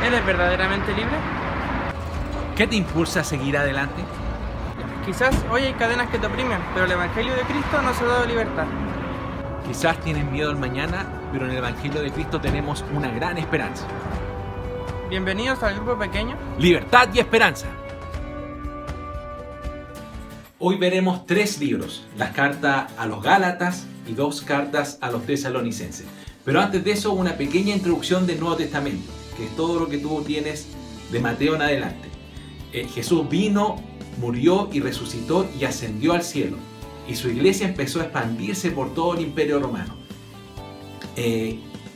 ¿Eres verdaderamente libre? ¿Qué te impulsa a seguir adelante? Quizás hoy hay cadenas que te oprimen, pero el Evangelio de Cristo nos ha dado libertad. Quizás tienes miedo al mañana, pero en el Evangelio de Cristo tenemos una gran esperanza. Bienvenidos al grupo pequeño. Libertad y esperanza. Hoy veremos 3 libros, la carta a los Gálatas y 2 cartas a los Tesalonicenses. Pero antes de eso, una pequeña introducción del Nuevo Testamento, que es todo lo que tú tienes de Mateo en adelante. Jesús vino, murió y resucitó y ascendió al cielo. Y su iglesia empezó a expandirse por todo el Imperio Romano.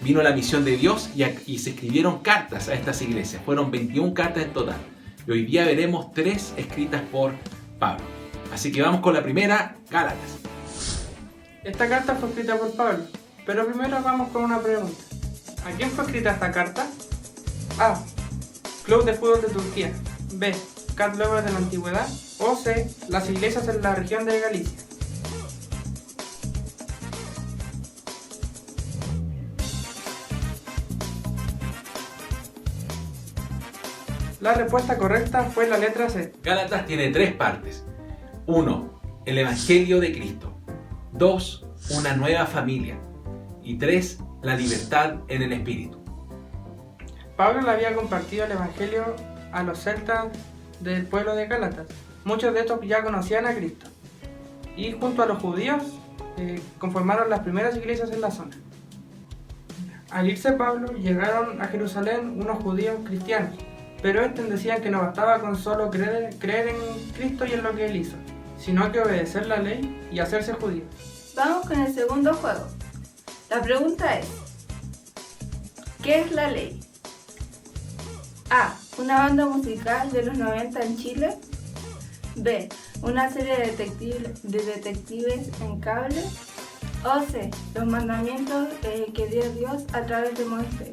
Vino la misión de Dios y se escribieron cartas a estas iglesias. Fueron 21 cartas en total. Y hoy día veremos 3 escritas por Pablo. Así que vamos con la primera, Gálatas. Esta carta fue escrita por Pablo, pero primero vamos con una pregunta. ¿A quién fue escrita esta carta? A. Club de fútbol de Turquía. B. Cat Lovers de la antigüedad. O C. Las iglesias en la región de Galicia. La respuesta correcta fue la letra C. Gálatas tiene 3 partes. 1. El Evangelio de Cristo. 2. Una nueva familia. Y 3. La libertad en el Espíritu. Pablo le había compartido el Evangelio a los celtas del pueblo de Gálatas. Muchos de estos ya conocían a Cristo. Y junto a los judíos conformaron las primeras iglesias en la zona. Al irse Pablo, llegaron a Jerusalén unos judíos cristianos, pero estos decían que no bastaba con solo creer en Cristo y en lo que Él hizo, sino que obedecer la ley y hacerse judíos. Vamos con el segundo juego. La pregunta es, ¿qué es la ley? A. Una banda musical de los 90 en Chile. B. Una serie de detectives en cable. O C. Los mandamientos que dio Dios a través de Moisés.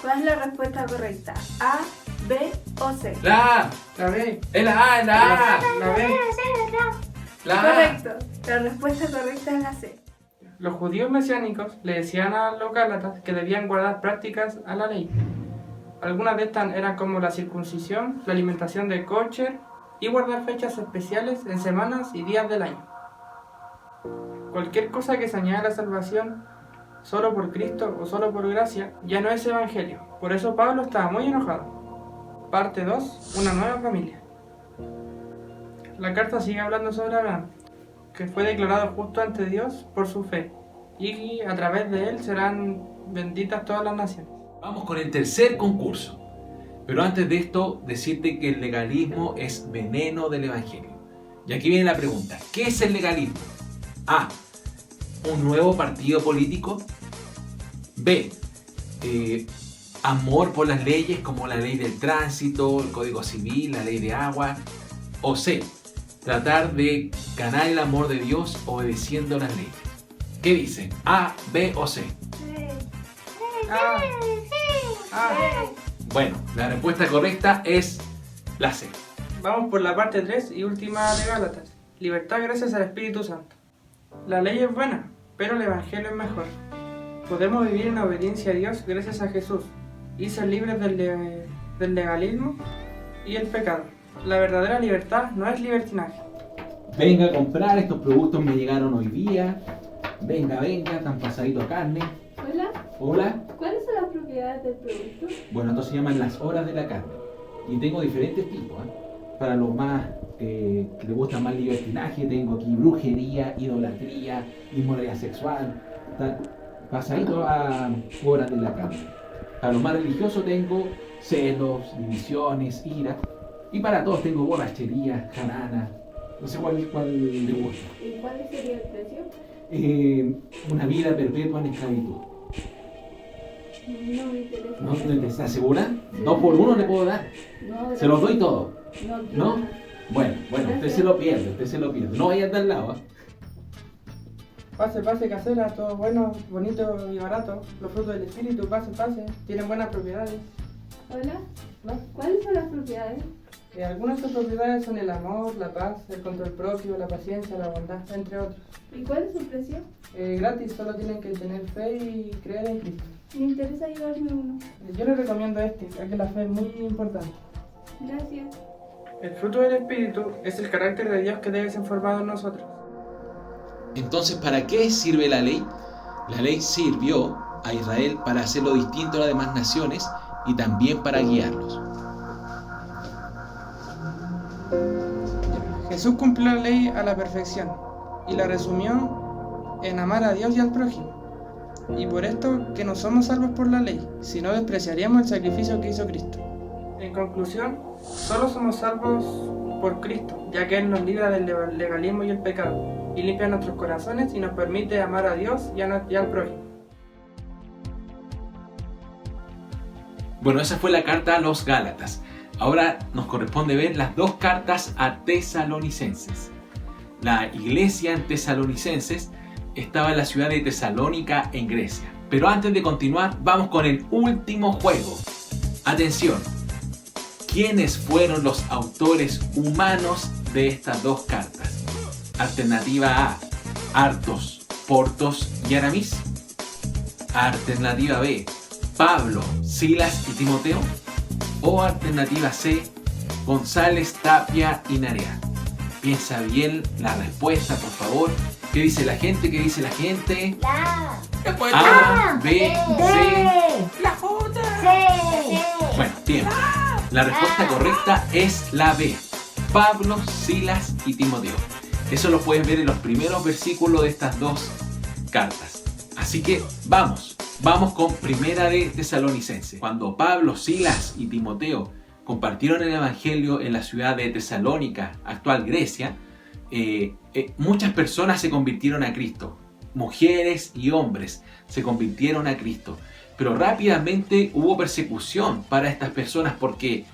¿Cuál es la respuesta correcta? ¿A, B o C? La A. La B. Es la A, es la A. La B. La A. Correcto. La respuesta correcta es la C. Los judíos mesiánicos le decían a los gálatas que debían guardar prácticas a la ley. Algunas de estas eran como la circuncisión, la alimentación de kosher y guardar fechas especiales en semanas y días del año. Cualquier cosa que se añada a la salvación solo por Cristo o solo por gracia ya no es evangelio. Por eso Pablo estaba muy enojado. Parte 2. Una nueva familia. La carta sigue hablando sobre Abraham, que fue declarado justo ante Dios por su fe, y a través de él serán benditas todas las naciones. Vamos con el tercer concurso. Pero antes de esto, decirte que el legalismo es veneno del Evangelio. Y aquí viene la pregunta. ¿Qué es el legalismo? A. Un nuevo partido político. B. Amor por las leyes como la ley del tránsito, el Código Civil, la ley de agua. O C. Tratar de ganar el amor de Dios obedeciendo las leyes. ¿Qué dicen? A, B o C. Ah, Bueno, la respuesta correcta es la C. Vamos por la parte 3 y última de Gálatas. Libertad gracias al Espíritu Santo. La ley es buena, pero el Evangelio es mejor. Podemos vivir en obediencia a Dios gracias a Jesús y ser libres del legalismo y el pecado. La verdadera libertad no es libertinaje. Venga a comprar, estos productos me llegaron hoy día. Venga, están pasaditos a carne. Hola, Hola. ¿cuáles son las propiedades del producto? Bueno, esto se llaman las horas de la carne. Y tengo diferentes tipos. Para los más que les gusta más libertinaje, tengo aquí brujería, idolatría, inmoralidad sexual. Pasadito a horas de la carne. Para los más religiosos tengo celos, divisiones, ira. Y para todos tengo borrachería, jarana. No sé cuál le gusta. ¿Y cuál sería el precio? Una vida perpetua en esclavitud. No me interesa. ¿No estás segura? 2 por 1 le puedo dar. No, Se los doy todo. No. ¿No? Bueno, usted se lo pierde. No vaya al lado. Pase, casera, todo bueno, bonito y barato. Los frutos del Espíritu, pase. Tienen buenas propiedades. Hola, ¿No? ¿cuáles son las propiedades? Algunas de sus propiedades son el amor, la paz, el control propio, la paciencia, la bondad, entre otros. ¿Y cuál es su precio? Gratis, solo tienen que tener fe y creer en Cristo. Me interesa llevarme uno. Yo les recomiendo ya que la fe es muy importante. Gracias. El fruto del Espíritu es el carácter de Dios que debe ser formado en nosotros. Entonces, ¿para qué sirve la ley? La ley sirvió a Israel para hacerlo distinto a las demás naciones y también para guiarlos. Jesús cumplió la ley a la perfección y la resumió en amar a Dios y al prójimo. Y por esto que no somos salvos por la ley, sino despreciaríamos el sacrificio que hizo Cristo. En conclusión, solo somos salvos por Cristo, ya que Él nos libra del legalismo y el pecado, y limpia nuestros corazones y nos permite amar a Dios y al prójimo. Bueno, esa fue la carta a los Gálatas. Ahora nos corresponde ver las dos cartas a Tesalonicenses. La iglesia en Tesalonicenses estaba en la ciudad de Tesalónica, en Grecia. Pero antes de continuar, vamos con el último juego. Atención, ¿quiénes fueron los autores humanos de estas dos cartas? Alternativa A, Artos, Portos y Aramis. Alternativa B, Pablo, Silas y Timoteo. O alternativa C, González, Tapia y Narea. Piensa bien la respuesta, por favor. ¿Qué dice la gente? ¿Qué dice la gente? A, B, C, la J, Sí. Bueno, tiempo. La respuesta correcta es la B. Pablo, Silas y Timoteo. Eso lo puedes ver en los primeros versículos de estas dos cartas. Así que vamos con Primera de Tesalonicenses. Cuando Pablo, Silas y Timoteo compartieron el Evangelio en la ciudad de Tesalónica, actual Grecia, muchas personas se convirtieron a Cristo. Mujeres y hombres se convirtieron a Cristo. Pero rápidamente hubo persecución para estas personas porque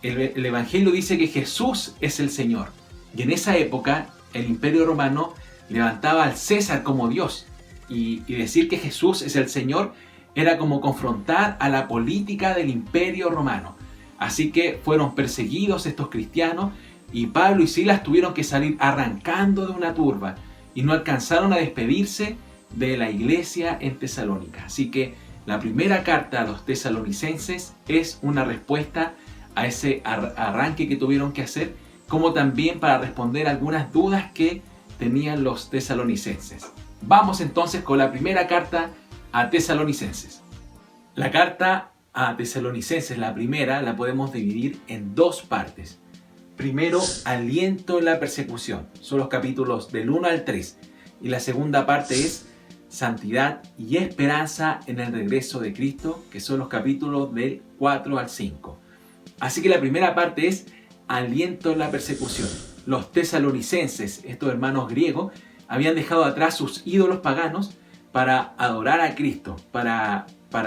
el Evangelio dice que Jesús es el Señor. Y en esa época el Imperio Romano levantaba al César como Dios. Y decir que Jesús es el Señor era como confrontar a la política del Imperio Romano. Así que fueron perseguidos estos cristianos y Pablo y Silas tuvieron que salir arrancando de una turba y no alcanzaron a despedirse de la iglesia en Tesalónica. Así que la primera carta a los tesalonicenses es una respuesta a ese arranque que tuvieron que hacer, como también para responder algunas dudas que tenían los tesalonicenses. Vamos entonces con la primera carta a Tesalonicenses. La carta a Tesalonicenses, la primera, la podemos dividir en dos partes. Primero, aliento en la persecución. Son los capítulos del 1 al 3. Y la segunda parte es santidad y esperanza en el regreso de Cristo, que son los capítulos del 4 al 5. Así que la primera parte es aliento en la persecución. Los tesalonicenses, estos hermanos griegos, habían dejado atrás sus ídolos paganos para adorar a Cristo, para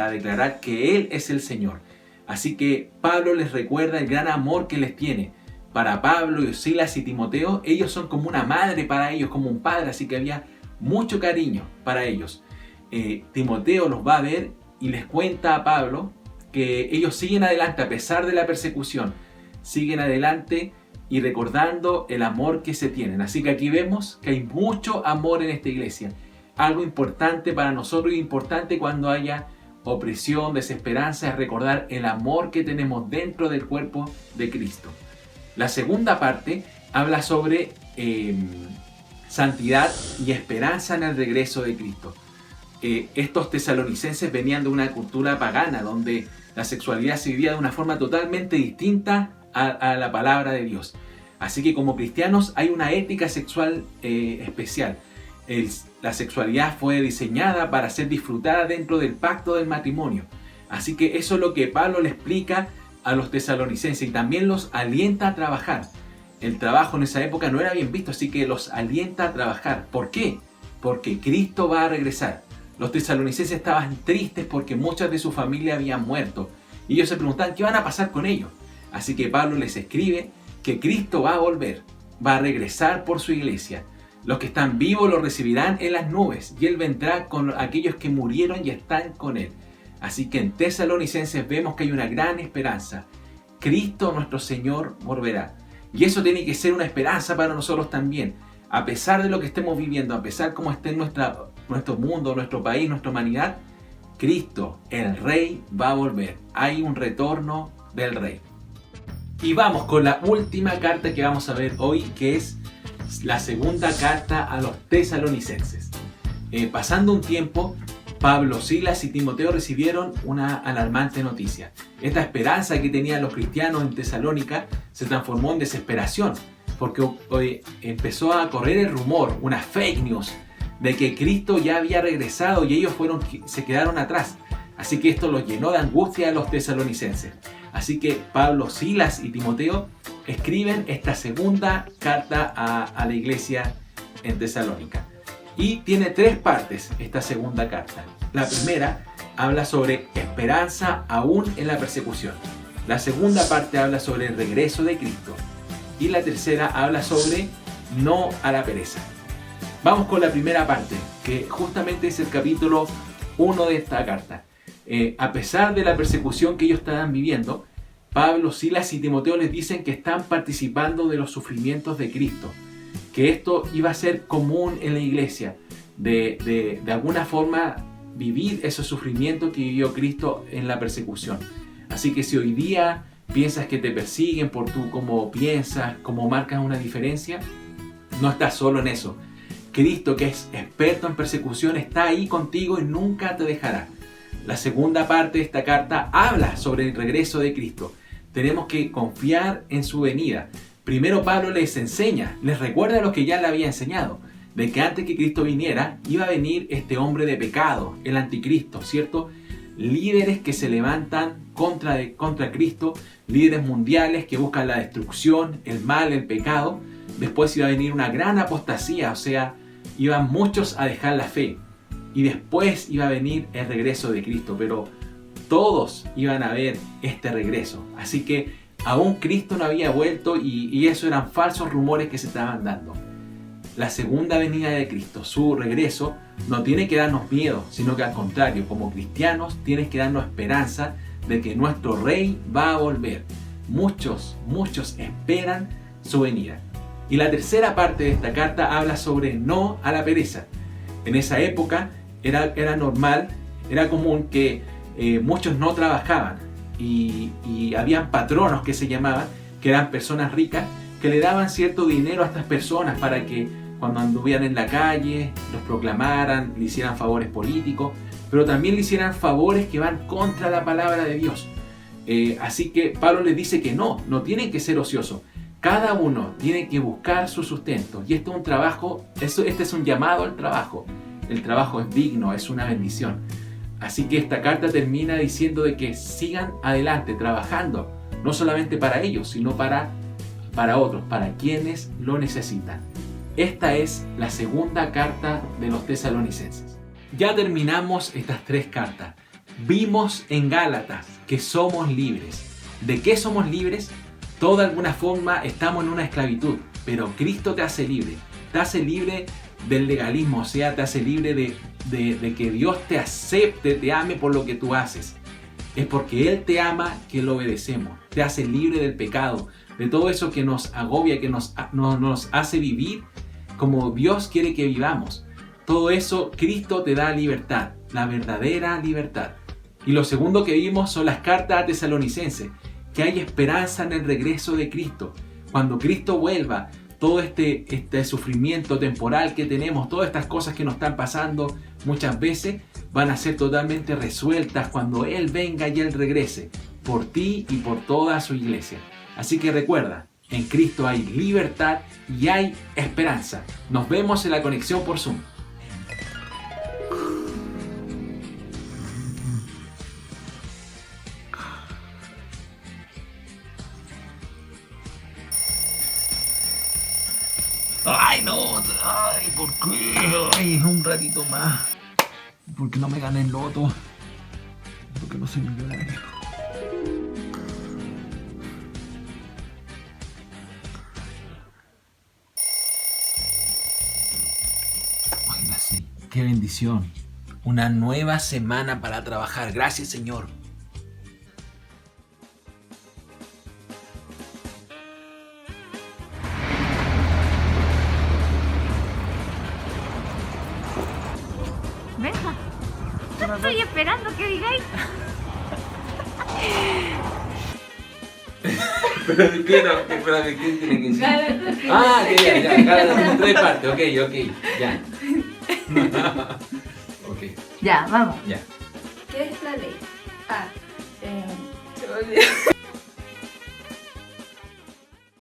declarar que Él es el Señor. Así que Pablo les recuerda el gran amor que les tiene. Para Pablo, Silas y Timoteo, ellos son como una madre para ellos, como un padre, así que había mucho cariño para ellos. Timoteo los va a ver y les cuenta a Pablo que ellos siguen adelante a pesar de la persecución, siguen adelante y recordando el amor que se tienen. Así que aquí vemos que hay mucho amor en esta iglesia. Algo importante para nosotros y importante cuando haya opresión, desesperanza, es recordar el amor que tenemos dentro del cuerpo de Cristo. La segunda parte habla sobre santidad y esperanza en el regreso de Cristo. Estos tesalonicenses venían de una cultura pagana donde la sexualidad se vivía de una forma totalmente distinta a la palabra de Dios. Así que como cristianos hay una ética sexual especial. La sexualidad fue diseñada para ser disfrutada dentro del pacto del matrimonio. Así que eso es lo que Pablo le explica a los tesalonicenses y también los alienta a trabajar. El trabajo en esa época no era bien visto, así que los alienta a trabajar. ¿Por qué? Porque Cristo va a regresar. Los tesalonicenses estaban tristes porque muchas de su familia habían muerto. Y ellos se preguntaban qué van a pasar con ellos. Así que Pablo les escribe que Cristo va a volver, va a regresar por su iglesia. Los que están vivos lo recibirán en las nubes y Él vendrá con aquellos que murieron y están con Él. Así que en Tesalonicenses vemos que hay una gran esperanza. Cristo nuestro Señor volverá. Y eso tiene que ser una esperanza para nosotros también. A pesar de lo que estemos viviendo, a pesar de cómo esté nuestro mundo, nuestro país, nuestra humanidad, Cristo, el Rey, va a volver. Hay un retorno del Rey. Y vamos con la última carta que vamos a ver hoy, que es la segunda carta a los tesalonicenses. Pasando un tiempo, Pablo, Silas y Timoteo recibieron una alarmante noticia. Esta esperanza que tenían los cristianos en Tesalónica se transformó en desesperación, porque empezó a correr el rumor, una fake news, de que Cristo ya había regresado y ellos se quedaron atrás. Así que esto los llenó de angustia a los tesalonicenses. Así que Pablo, Silas y Timoteo escriben esta segunda carta a la iglesia en Tesalónica. Y tiene 3 partes esta segunda carta. La primera habla sobre esperanza aún en la persecución. La segunda parte habla sobre el regreso de Cristo. Y la tercera habla sobre no a la pereza. Vamos con la primera parte, que justamente es el capítulo 1 de esta carta. A pesar de la persecución que ellos estaban viviendo, Pablo, Silas y Timoteo les dicen que están participando de los sufrimientos de Cristo, que esto iba a ser común en la iglesia, de alguna forma vivir esos sufrimientos que vivió Cristo en la persecución. Así que si hoy día piensas que te persiguen por tú cómo piensas, cómo marcas una diferencia, no estás solo en eso. Cristo, que es experto en persecución, está ahí contigo y nunca te dejará. La segunda parte de esta carta habla sobre el regreso de Cristo. Tenemos que confiar en su venida. Primero Pablo les enseña, les recuerda lo que ya le había enseñado, de que antes que Cristo viniera, iba a venir este hombre de pecado, el anticristo, ¿cierto? Líderes que se levantan contra Cristo, líderes mundiales que buscan la destrucción, el mal, el pecado. Después iba a venir una gran apostasía, o sea, iban muchos a dejar la fe. Y después iba a venir el regreso de Cristo, pero todos iban a ver este regreso. Así que aún Cristo no había vuelto y eso eran falsos rumores que se estaban dando. La segunda venida de Cristo, su regreso, no tiene que darnos miedo, sino que al contrario, como cristianos, tiene que darnos esperanza de que nuestro Rey va a volver. Muchos esperan su venida. Y la tercera parte de esta carta habla sobre no a la pereza. En esa época era normal, era común que muchos no trabajaban y habían patronos que se llamaban, que eran personas ricas, que le daban cierto dinero a estas personas para que cuando anduvieran en la calle los proclamaran, le hicieran favores políticos, pero también le hicieran favores que van contra la palabra de Dios. Así que Pablo les dice que no tienen que ser ociosos. Cada uno tiene que buscar su sustento. Y esto es un trabajo, este es un llamado al trabajo. El trabajo es digno, es una bendición. Así que esta carta termina diciendo de que sigan adelante trabajando, no solamente para ellos, sino para otros, para quienes lo necesitan. Esta es la segunda carta de los tesalonicenses. Ya terminamos estas 3 cartas. Vimos en Gálatas que somos libres. ¿De qué somos libres? Todos de alguna forma estamos en una esclavitud, pero Cristo te hace libre. Te hace libre del legalismo, o sea, te hace libre de que Dios te acepte, te ame por lo que tú haces. Es porque Él te ama que lo obedecemos. Te hace libre del pecado, de todo eso que nos agobia, que nos hace vivir como Dios quiere que vivamos. Todo eso, Cristo te da libertad, la verdadera libertad. Y lo segundo que vimos son las cartas a tesalonicenses, que hay esperanza en el regreso de Cristo. Cuando Cristo vuelva, todo este sufrimiento temporal que tenemos, todas estas cosas que nos están pasando, muchas veces van a ser totalmente resueltas cuando Él venga y Él regrese, por ti y por toda su iglesia. Así que recuerda, en Cristo hay libertad y hay esperanza. Nos vemos en la conexión por Zoom. Ay, no, ay, ¿por qué? Ay, un ratito más. ¿Por qué no me gané el loto? ¿Por qué no soy millonario? Oiga, sí, qué bendición. Una nueva semana para trabajar. Gracias, Señor. Estoy esperando que digáis. Pero ¿qué no? Espérame, ¿qué tiene que decir? Gálatas tiene Ah, seis. que ya, Gálatas en 3 partes, ok, ya. Ok, Ya, vamos. ya. ¿Qué es la ley? A. Se me olvidó.